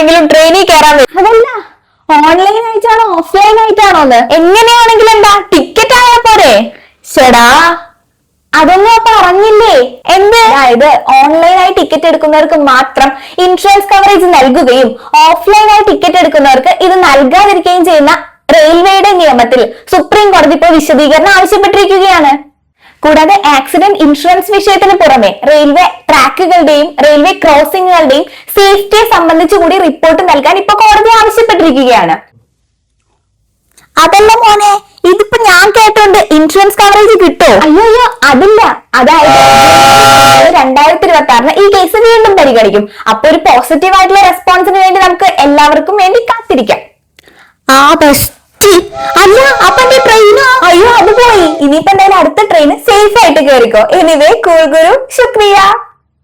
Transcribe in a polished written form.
ആരെങ്കിലും ട്രെയിനിൽ കയറാൻ വരും? അതല്ല, ഓൺലൈൻ ആയിട്ടാണോ ഓഫ്ലൈൻ ആയിട്ടാണോന്ന്? എങ്ങനെയാണെങ്കിലും എന്താ, ടിക്കറ്റ് ആയാ പോരെ? ചേടാ, അതൊന്നും പറഞ്ഞില്ലേ. എന്ത്? അതായത് ഓൺലൈനായി ടിക്കറ്റ് എടുക്കുന്നവർക്ക് മാത്രം ഇൻഷുറൻസ് കവറേജ് നൽകുകയും ഓഫ്ലൈനായി ടിക്കറ്റ് എടുക്കുന്നവർക്ക് ഇത് നൽകാതിരിക്കുകയും ചെയ്യുന്ന റെയിൽവേയുടെ നിയമത്തിൽ സുപ്രീം കോടതി ഇപ്പോൾ വിശദീകരണം ആവശ്യപ്പെട്ടിരിക്കുകയാണ്. കൂടാതെ ആക്സിഡന്റ് ഇൻഷുറൻസ് വിഷയത്തിന് പുറമെ റെയിൽവേ ട്രാക്കുകളുടെയും റെയിൽവേ ക്രോസിംഗുകളുടെയും സേഫ്റ്റിയെ സംബന്ധിച്ച് കൂടി റിപ്പോർട്ട് നൽകാൻ ഇപ്പൊ കോടതി ആവശ്യപ്പെട്ടിരിക്കുകയാണ്. അതല്ല മോനെ, ഇതിപ്പോ ഞാൻ കേട്ടോണ്ട് ഇൻഷുറൻസ് കവറേജ് കിട്ടോ? അയ്യോ, അതില്ല. അതായത് 2026 ഈ കേസ് വീണ്ടും പരിഗണിക്കും. അപ്പൊ ഒരു പോസിറ്റീവ് ആയിട്ടുള്ള റെസ്പോൺസിന് വേണ്ടി നമുക്ക് എല്ലാവർക്കും വേണ്ടി കാത്തിരിക്കാം. അല്ല, അപ്പൊ ട്രെയിനോ? അയ്യോ, അത് പോയി. ഇനിയിപ്പോ എന്തായാലും അടുത്ത ട്രെയിൻ സേഫ് ആയിട്ട് കയറിക്കോ. എനിവേ, കൂൾ ഗുരു, ശുക്രിയ.